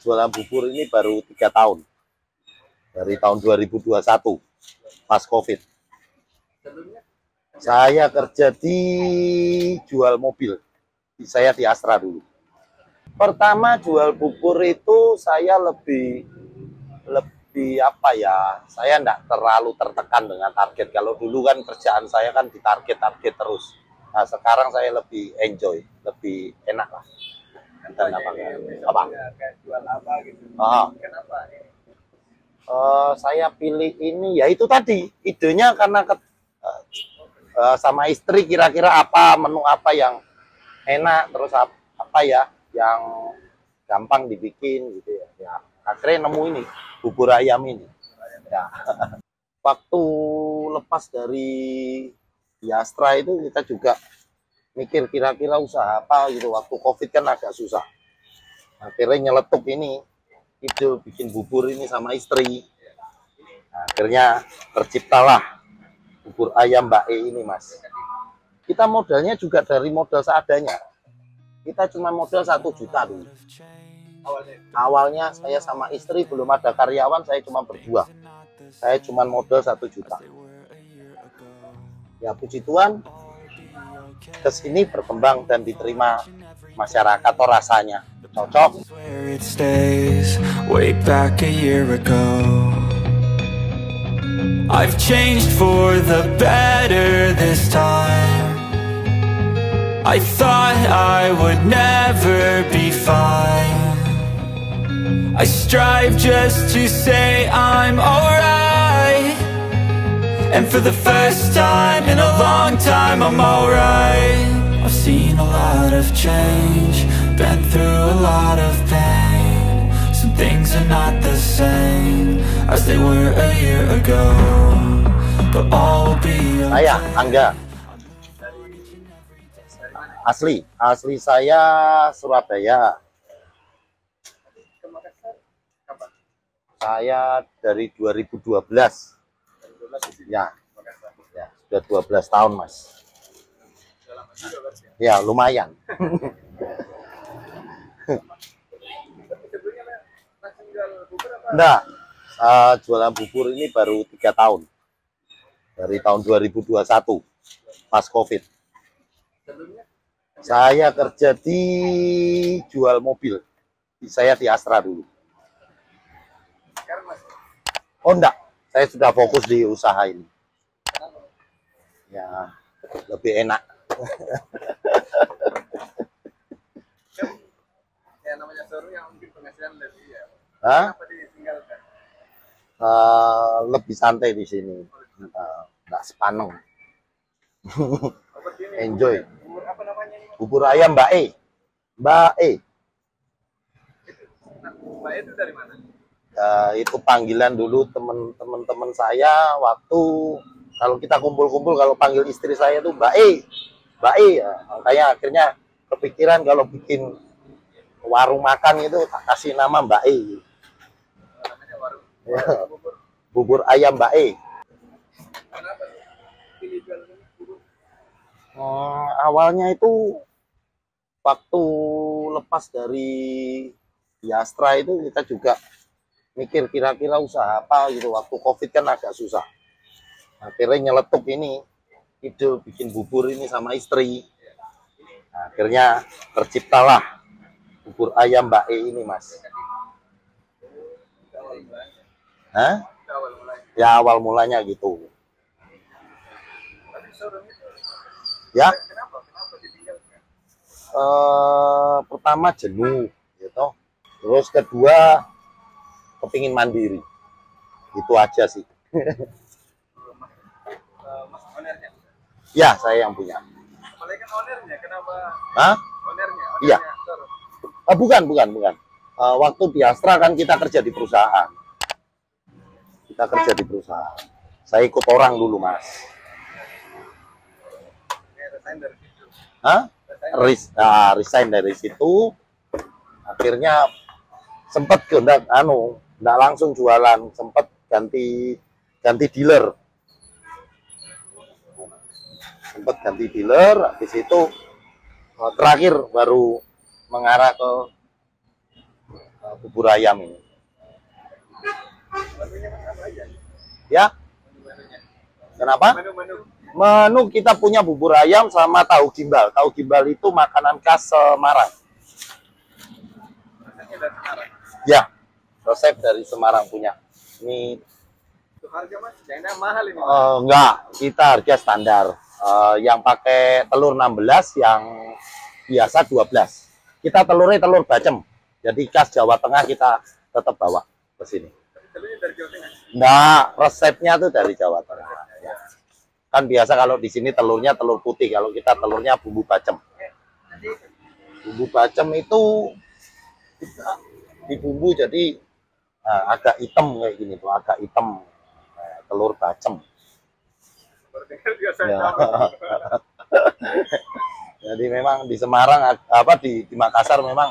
Jualan bubur ini baru 3 tahun, dari tahun 2021 pas COVID. Saya kerja di jual mobil, saya di Astra dulu. Pertama jual bubur itu saya lebih apa ya, saya enggak terlalu tertekan dengan target. Kalau dulu kan kerjaan saya kan di target terus. Nah sekarang saya lebih enjoy, lebih enak lah. Dan apa? Jual apa gitu? Kenapa? Saya pilih ini ya itu tadi idenya karena sama istri kira-kira apa menu apa yang enak, terus apa ya yang gampang dibikin gitu ya. Ya akhirnya nemu ini bubur ayam ini. Ya. Waktu lepas dari Astra itu kita juga mikir kira-kira usaha apa gitu. Waktu COVID kan agak susah. Akhirnya nyeletuk ini ide bikin bubur ini sama istri. Nah, akhirnya terciptalah bubur ayam Mbak E ini, Mas. Kita modalnya juga dari modal seadanya. Kita cuma modal 1 juta dulu. Awalnya saya sama istri belum ada karyawan, saya cuma berdua. Saya cuma modal 1 juta. Ya puji Tuhan, kesini berkembang dan diterima masyarakat. Atau rasanya cocok. I've changed for the better this time. I thought I would never be fine. I strive just to say I'm alright. And for the first time in a long time I'm alright. I've seen a lot of change, been through a lot of pain. Some things are not the same as they were a year ago, but all will be okay. Saya Angga, asli saya Surabaya. Saya dari 2012. Ya, sudah 12 tahun, Mas. Ya, lumayan. Enggak, jualan bubur ini baru 3 tahun. Dari tahun 2021, pas COVID. Saya kerja di jual mobil. Saya di Astra dulu. Oh enggak, saya sudah fokus di usaha ini. Ya, lebih enak. Ya namanya showroom yang mungkin penghasilan lebih ya. Hah? Kenapa ditinggalkan? Lebih santai di sini. Enggak sepaneng. Enjoy. Bubur apa namanya ini? Bubur ayam Mbak E. Mbak E. Mbak itu dari mana? Itu panggilan dulu teman-teman saya waktu kalau kita kumpul-kumpul, kalau panggil istri saya tuh Mbak E. Mbak E. Ya, makanya akhirnya kepikiran kalau bikin warung makan itu tak kasih nama Mbak E. Namanya warung. Ya. Bubur ayam Mbak E. Kenapa pilih jual bubur? Awalnya itu waktu lepas dari Astra itu kita juga mikir kira-kira usaha apa gitu. Waktu COVID kan agak susah. Akhirnya nyeletuk ini ide bikin bubur ini sama istri. Nah, akhirnya terciptalah bubur ayam Mbak E ini, Mas. Hah? Ya awal mulanya gitu. Ya. Kenapa ditinggalkan? Pertama jenuh, gitu. Terus kedua kepingin mandiri. Itu aja sih. Mas ownernya? Ya, saya yang punya. Apalagi kan ownernya, kenapa? Hah? Ownernya? Iya. Showroom. Bukan. Waktu di Astra kan kita kerja di perusahaan. Kita kerja di perusahaan. Saya ikut orang dulu, Mas. Resign dari situ. Hah? Resign dari situ. Akhirnya sempat enggak langsung jualan, sempat ganti dealer. Habis itu terakhir baru mengarah ke bubur ayam ini. Menunya Mas apa aja? Ya, Menunya. kenapa? Menu-menu. Menu kita punya bubur ayam sama tahu gimbal. Tahu gimbal itu makanan khas Semarang. Rasanya dari Semarang. Ya, resep dari Semarang punya. Ini Untuk harga Mas, jangan mahal ini. enggak, kita harga standar. Yang pakai telur 16, yang biasa 12. Kita telurnya telur bacem. Jadi khas Jawa Tengah kita tetap bawa ke sini. Telurnya dari Jawa Tengah. Nah, resepnya tuh dari Jawa Tengah. Ya. Kan biasa kalau di sini telurnya telur putih, kalau kita telurnya bumbu bacem. Bumbu bacem itu kita dibumbu jadi agak hitam kayak gini tuh, agak hitam. Telur bacem. Biasanya. Ya. Jadi memang di Semarang di Makassar memang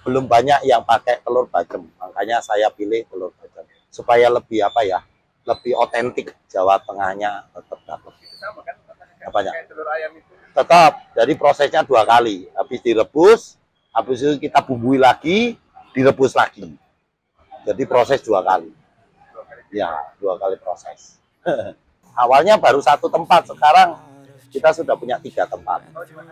belum banyak yang pakai telur bacem. Makanya saya pilih telur bacem supaya lebih lebih otentik, Jawa Tengahnya tetap dapat. Sama kan? Apanya? Kayak telur ayam itu. Tetap. Jadi prosesnya 2 kali. Habis direbus, habis itu kita bumbui lagi, direbus lagi. Jadi proses 2 kali. Ya, 2 kali proses. Awalnya baru 1 tempat, sekarang kita sudah punya 3 tempat.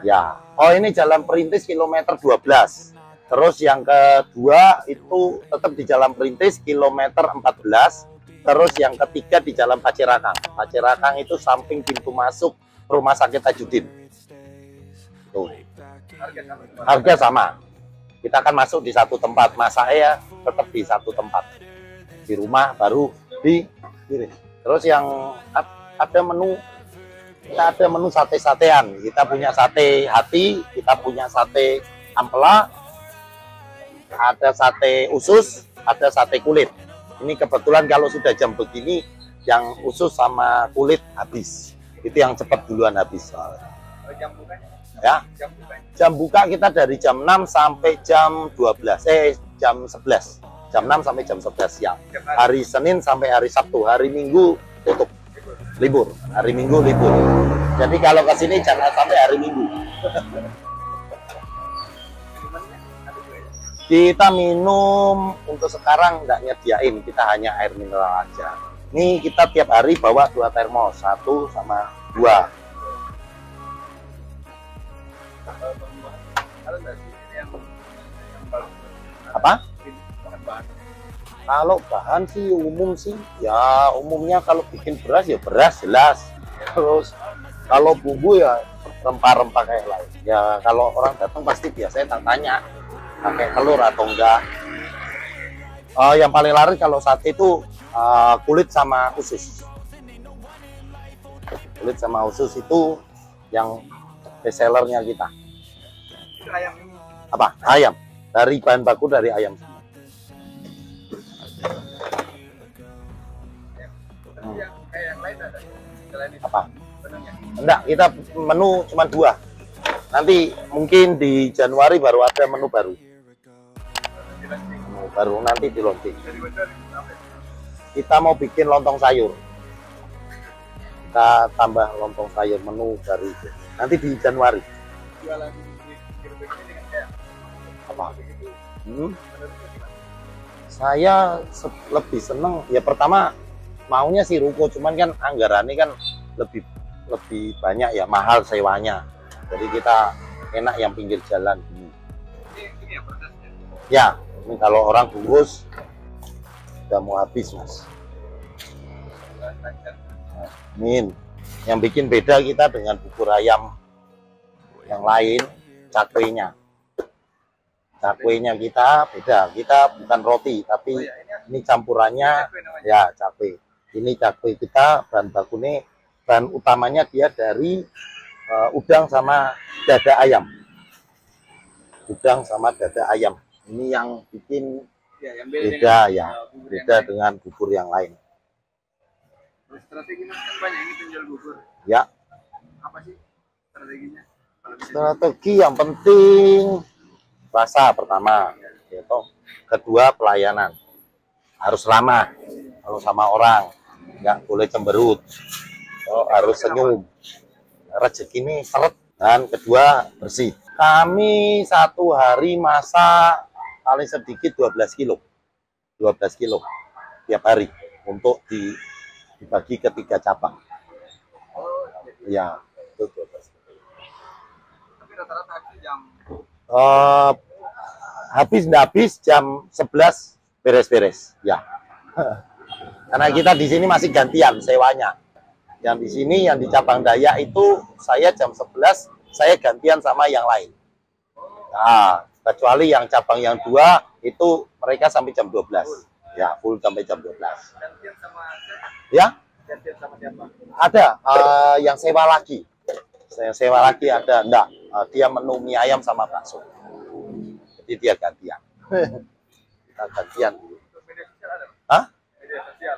Ya. Oh, ini Jalan Perintis kilometer 12. Terus yang kedua itu tetap di Jalan Perintis kilometer 14. Terus yang ketiga di Jalan Pacirakang. Pacirakang itu samping pintu masuk Rumah Sakit Tajudin. Tuh. Harga sama. Kita akan masuk di 1 tempat. Masaknya tetap di 1 tempat. Di rumah baru di kiri. Terus yang ada menu, kita ada menu sate-satean. Kita punya sate hati, kita punya sate ampela, ada sate usus, ada sate kulit. Ini kebetulan kalau sudah jam begini, yang usus sama kulit habis. Itu yang cepat duluan habis. Jam bukanya? Ya. Jam bukanya. Jam buka kita dari jam 6 sampai jam 12. Jam 11. Jam 6 sampai jam 11 siang. Hari Senin sampai hari Sabtu. Hari Minggu tutup. Libur. Hari Minggu libur. Jadi kalau ke sini jangan sampai hari Minggu. Kita minum untuk sekarang nggak nyediain, kita hanya air mineral aja. Nih kita tiap hari bawa 2 termos, 1 sama 2. Apa? Kalau bahan sih umum sih, ya umumnya kalau bikin beras ya beras jelas. Terus kalau bumbu ya rempah-rempah kayak lain. Ya kalau orang datang pasti biasanya tanya pakai telur atau enggak. Yang paling laris kalau sate itu kulit sama usus. Kulit sama usus itu yang best sellernya kita. Itu ayam. Apa? Ayam. Dari bahan baku dari ayam semua. Tapi yang kayak yang lain ada. Selain itu. Apa? Menunya. Enggak, kita menu cuma 2. Nanti mungkin di Januari baru ada menu baru. Baru nanti di launching. Kita mau bikin lontong sayur. Kita tambah lontong sayur menu baru itu. Nanti di Januari. Jualan di dengan kayak Apa? Saya lebih seneng. Ya pertama maunya sih ruko, cuman kan anggarannya kan lebih banyak ya, mahal sewanya. Jadi kita enak yang pinggir jalan ini. Ini ya prosesnya. Ya, ini kalau orang bungkus udah mau habis, Mas. Min, yang bikin beda kita dengan bubur ayam yang lain, cakwenya. Cakwenya kita beda. Kita bukan roti, tapi ini campurannya ya cakwe. Ini cakwe kita bahan bakunya, bahan utamanya dia dari udang sama dada ayam. Udang sama dada ayam. Ini yang bikin beda ya, beda dengan bubur yang lain. Strategi Mas kan banyak ini penjual bubur. Ya, Apa sih strateginya? Kalau bisa strategi yang penting rasa pertama, yaitu kedua pelayanan harus ramah kalau sama orang, nggak boleh cemberut, harus senyum, rezeki ini seret, dan kedua bersih. Kami 1 hari masak paling sedikit 12 kilo. 12 kilo tiap hari untuk dibagi ke 3 cabang. Oh, Ya, itu 12 kilo. tapi rata-rata habis jam Habis jam 11 beres-beres. Ya. Karena kita di sini masih gantian sewanya. Yang di sini, yang di cabang Dayak itu saya jam 11, saya gantian sama yang lain. Nah, kecuali yang cabang yang 2 itu mereka sampai jam 12. Ya, full sampai jam 12. gantian sama siapa? Ya, Gantian sama siapa? ada yang sewa lagi. Saya sewa lagi ada, enggak. Dia menu mie ayam sama bakso. Jadi dia gantian. Kita gantian. Untuk media sosial ada? Hah? Media sosial.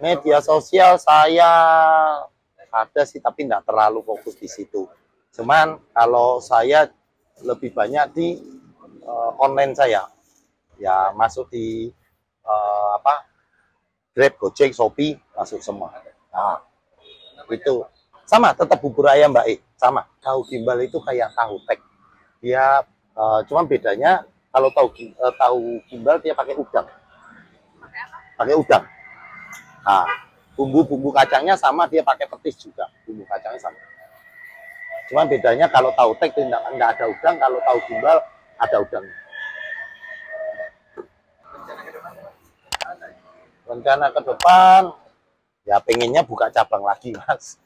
Media sosial saya ada sih, tapi enggak terlalu fokus di situ. Cuman kalau saya lebih banyak di online saya. Ya, masuk di Grab, Gojek, Shopee, masuk semua. Nah, itu sama, tetap bubur ayam Mbak E, sama. Tahu gimbal itu kayak tahu tek. Dia cuma bedanya kalau tahu gimbal dia pakai udang. Pakai udang. Nah, bumbu kacangnya sama, dia pakai petis juga. Bumbu kacangnya sama. Cuma bedanya kalau tahu tek tidak ada udang, kalau tahu gimbal ada udang. Rencana ke depan, ya pengennya buka cabang lagi, Mas.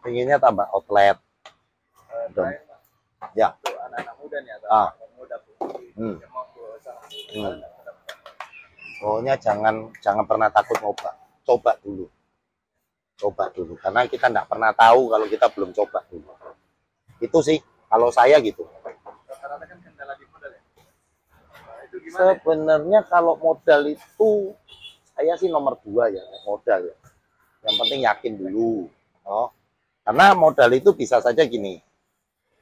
Pengennya tambah outlet. Ya. Untuk anak-anak muda nih atau Ah. anak muda yang mau berusaha. Pokoknya jangan pernah takut coba dulu. Coba dulu, karena kita nggak pernah tahu kalau kita belum coba dulu. Itu sih, kalau saya gitu. Rata-rata kan kendala di modal ya. Nah, itu gimana? Sebenarnya kalau modal itu saya sih nomor 2 ya, modal ya. Yang penting yakin dulu. Oh, karena modal itu bisa saja gini.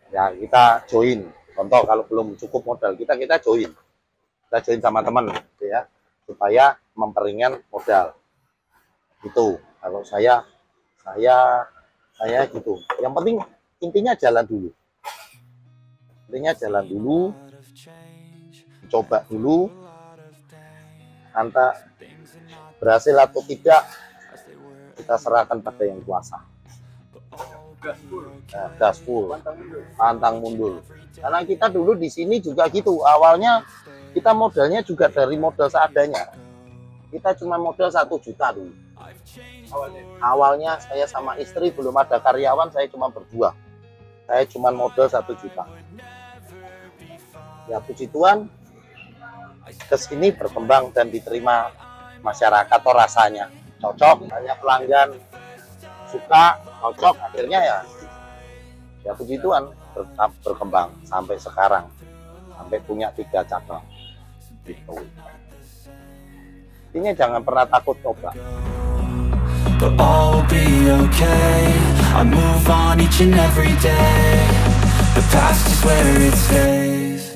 Ya kita join. Contoh kalau belum cukup modal kita join. Kita join sama teman, gitu ya, supaya memperingan modal. Itu kalau saya gitu. Yang penting intinya jalan dulu. Intinya jalan dulu. Coba dulu. Entah berhasil atau tidak, kita serahkan pada yang kuasa. Gas full, pantang mundur. Karena kita dulu di sini juga gitu. Awalnya kita modalnya juga dari modal seadanya. Kita cuma modal 1 juta dulu. Awalnya saya sama istri belum ada karyawan, saya cuma berdua. Saya cuma modal 1 juta. Ya puji Tuhan, kesini berkembang dan diterima masyarakat. Atau rasanya cocok, banyak pelanggan suka, cocok, akhirnya ya puji Tuhan berkembang sampai sekarang, sampai punya 3 cabang gitu. Intinya jangan pernah takut coba. But all will be okay. I move on each and every day. The past is where it stays.